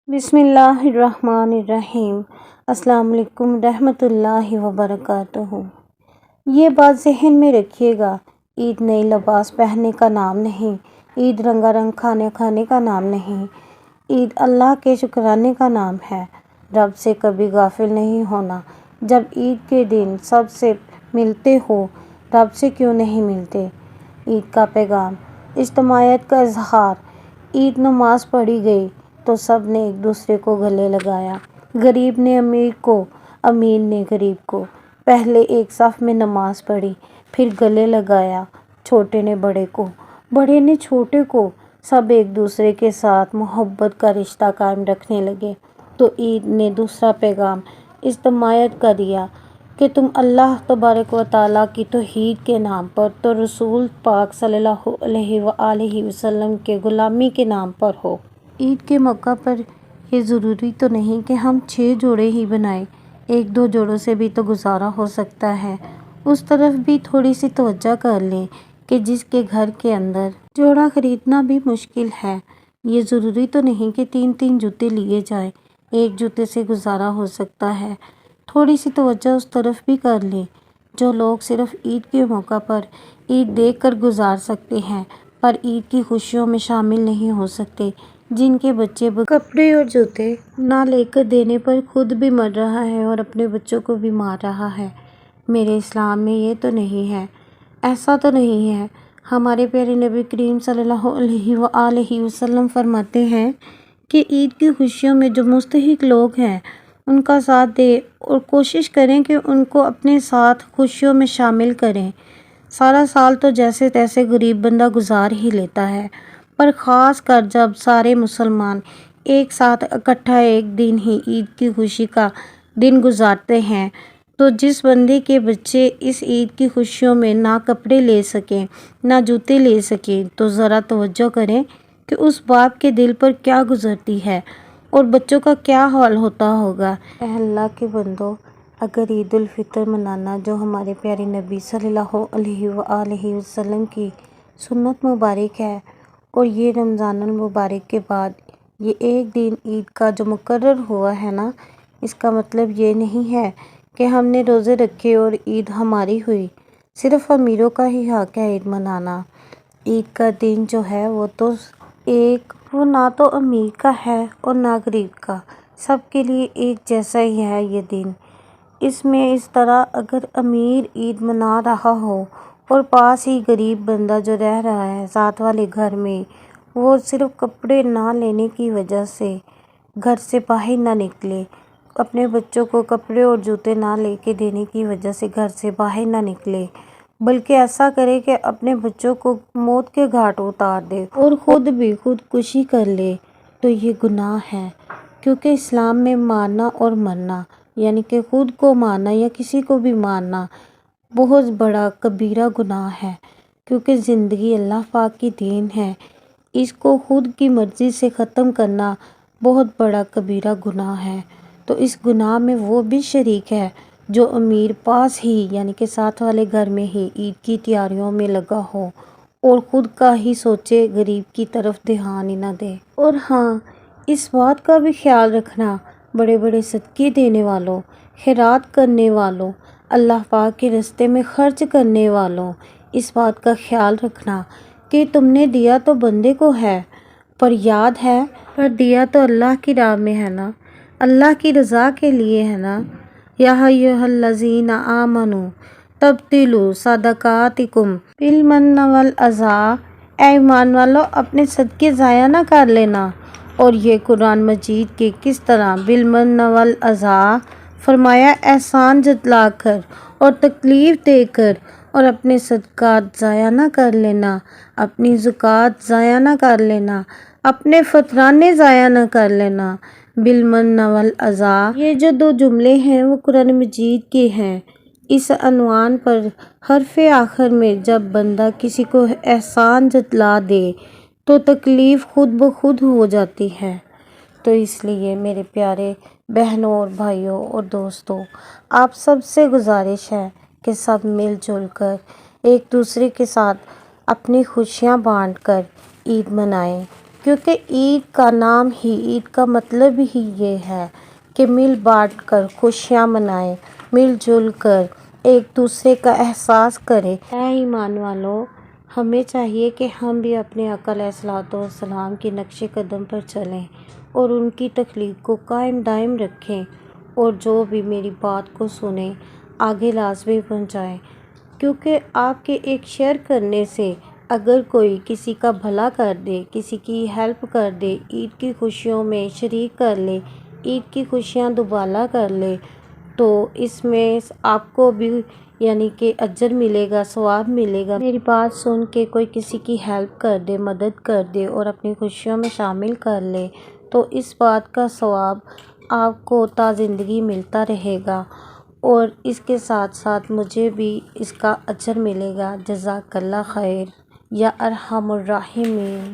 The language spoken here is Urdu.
بسم اللہ الرحمن الرحیم۔ السلام علیکم رحمۃ اللہ وبرکاتہ۔ یہ بات ذہن میں رکھیے گا، عید نئی لباس پہننے کا نام نہیں، عید رنگا رنگ کھانے کھانے کا نام نہیں، عید اللہ کے شکرانے کا نام ہے۔ رب سے کبھی غافل نہیں ہونا۔ جب عید کے دن سب سے ملتے ہو، رب سے کیوں نہیں ملتے؟ عید کا پیغام، اجتماعیت کا اظہار۔ عید نماز پڑھی گئی تو سب نے ایک دوسرے کو گلے لگایا، غریب نے امیر کو، امیر نے غریب کو۔ پہلے ایک صف میں نماز پڑھی، پھر گلے لگایا، چھوٹے نے بڑے کو، بڑے نے چھوٹے کو، سب ایک دوسرے کے ساتھ محبت کا رشتہ قائم رکھنے لگے۔ تو عید نے دوسرا پیغام اجتماعیت کا دیا کہ تم اللہ تبارک و تعالیٰ کی توحید کے نام پر تو رسول پاک صلی اللہ علیہ وآلہ وسلم کے غلامی کے نام پر ہو۔ عید کے موقع پر یہ ضروری تو نہیں کہ ہم 6 جوڑے ہی بنائیں، 1-2 جوڑوں سے بھی تو گزارا ہو سکتا ہے۔ اس طرف بھی تھوڑی سی توجہ کر لیں کہ جس کے گھر کے اندر جوڑا خریدنا بھی مشکل ہے، یہ ضروری تو نہیں کہ 3 جوتے لیے جائیں، ایک جوتے سے گزارا ہو سکتا ہے۔ تھوڑی سی توجہ اس طرف بھی کر لیں۔ جو لوگ صرف عید کے موقع پر عید دیکھ کر گزار سکتے ہیں پر عید کی خوشیوں میں شامل نہیں ہو سکتے، جن کے بچے کپڑے اور جوتے نہ لے کر دینے پر خود بھی مر رہا ہے اور اپنے بچوں کو بھی مار رہا ہے، میرے اسلام میں یہ تو نہیں ہے، ایسا تو نہیں ہے۔ ہمارے پیارے نبی کریم صلی اللہ علیہ وآلہ وسلم فرماتے ہیں کہ عید کی خوشیوں میں جو مستحق لوگ ہیں ان کا ساتھ دیں اور کوشش کریں کہ ان کو اپنے ساتھ خوشیوں میں شامل کریں۔ سارا سال تو جیسے تیسے غریب بندہ گزار ہی لیتا ہے، پر خاص کر جب سارے مسلمان ایک ساتھ اکٹھا ایک دن ہی عید کی خوشی کا دن گزارتے ہیں، تو جس بندے کے بچے اس عید کی خوشیوں میں نہ کپڑے لے سکیں نہ جوتے لے سکیں تو ذرا توجہ کریں کہ اس باپ کے دل پر کیا گزرتی ہے اور بچوں کا کیا حال ہوتا ہوگا۔ اے اللہ کے بندو، اگر عید الفطر منانا جو ہمارے پیارے نبی صلی اللہ علیہ وآلہ وسلم کی سنت مبارک ہے، اور یہ رمضان المبارک کے بعد یہ ایک دن عید کا جو مقرر ہوا ہے نا، اس کا مطلب یہ نہیں ہے کہ ہم نے روزے رکھے اور عید ہماری ہوئی۔ صرف امیروں کا ہی حق ہے عید منانا۔ عید کا دن جو ہے وہ نہ تو امیر کا ہے اور نہ غریب کا، سب کے لیے ایک جیسا ہی ہے یہ دن۔ اس میں اس طرح اگر امیر عید منا رہا ہو اور پاس ہی غریب بندہ جو رہ رہا ہے ساتھ والے گھر میں، وہ صرف کپڑے نہ لینے کی وجہ سے گھر سے باہر نہ نکلے، اپنے بچوں کو کپڑے اور جوتے نہ لے کے دینے کی وجہ سے گھر سے باہر نہ نکلے، بلکہ ایسا کرے کہ اپنے بچوں کو موت کے گھاٹ اتار دے اور خود بھی خودکشی کر لے، تو یہ گناہ ہے۔ کیونکہ اسلام میں مارنا اور مرنا، یعنی کہ خود کو مارنا یا کسی کو بھی مارنا، بہت بڑا کبیرہ گناہ ہے۔ کیونکہ زندگی اللہ پاک کی دین ہے، اس کو خود کی مرضی سے ختم کرنا بہت بڑا کبیرہ گناہ ہے۔ تو اس گناہ میں وہ بھی شریک ہے جو امیر پاس ہی یعنی کہ ساتھ والے گھر میں ہی عید کی تیاریوں میں لگا ہو اور خود کا ہی سوچے، غریب کی طرف دھیان ہی نہ دے۔ اور ہاں، اس بات کا بھی خیال رکھنا، بڑے بڑے صدقے دینے والوں، خیرات کرنے والوں، اللہ پاک کے راستے میں خرچ کرنے والوں، اس بات کا خیال رکھنا کہ تم نے دیا تو بندے کو ہے، پر یاد ہے پر دیا تو اللہ کی راہ میں ہے نا، اللہ کی رضا کے لیے ہے نا۔ یا ایھا الذین آمنوا تبطلوا صدقاتکم بالمن والاذی، اے ایمان والو اپنے صدقے ضائع نہ کر لینا۔ اور یہ قرآن مجید کے کس طرح بالمن والاذی فرمایا، احسان جتلا کر اور تکلیف دے کر، اور اپنے صدقات ضائع نہ کر لینا، اپنی زکوٰۃ ضائع نہ کر لینا، اپنے فطرانے ضائع نہ کر لینا۔ بالمن والاذی، یہ جو 2 جملے ہیں وہ قرآن مجید کے ہیں۔ اس عنوان پر حرف آخر میں جب بندہ کسی کو احسان جتلا دے تو تکلیف خود بخود ہو جاتی ہے۔ تو اس لیے میرے پیارے بہنوں اور بھائیوں اور دوستوں، آپ سب سے گزارش ہے کہ سب مل جل کر ایک دوسرے کے ساتھ اپنی خوشیاں بانٹ کر عید منائیں۔ کیونکہ عید کا نام ہی، عید کا مطلب ہی یہ ہے کہ مل بانٹ کر خوشیاں منائیں، مل جل کر ایک دوسرے کا احساس کریں۔ اے ایمان والو، ہمیں چاہیے کہ ہم بھی اپنے آقا علیہ الصلوۃ والسلام کے نقش قدم پر چلیں اور ان کی تخلیق کو قائم دائم رکھیں، اور جو بھی میری بات کو سنیں آگے لازمی پہنچائیں، کیونکہ آپ کے ایک شیئر کرنے سے اگر کوئی کسی کا بھلا کر دے، کسی کی ہیلپ کر دے، عید کی خوشیوں میں شریک کر لے، عید کی خوشیاں دوبالا کر لے، تو اس میں آپ کو بھی یعنی کہ اجر ملے گا، ثواب ملے گا۔ میری بات سن کے کوئی کسی کی ہیلپ کر دے، مدد کر دے اور اپنی خوشیوں میں شامل کر لے، تو اس بات کا ثواب آپ کو تا زندگی ملتا رہے گا، اور اس کے ساتھ ساتھ مجھے بھی اس کا اجر ملے گا۔ جزاک اللہ خیر یا ارحم الراحمین۔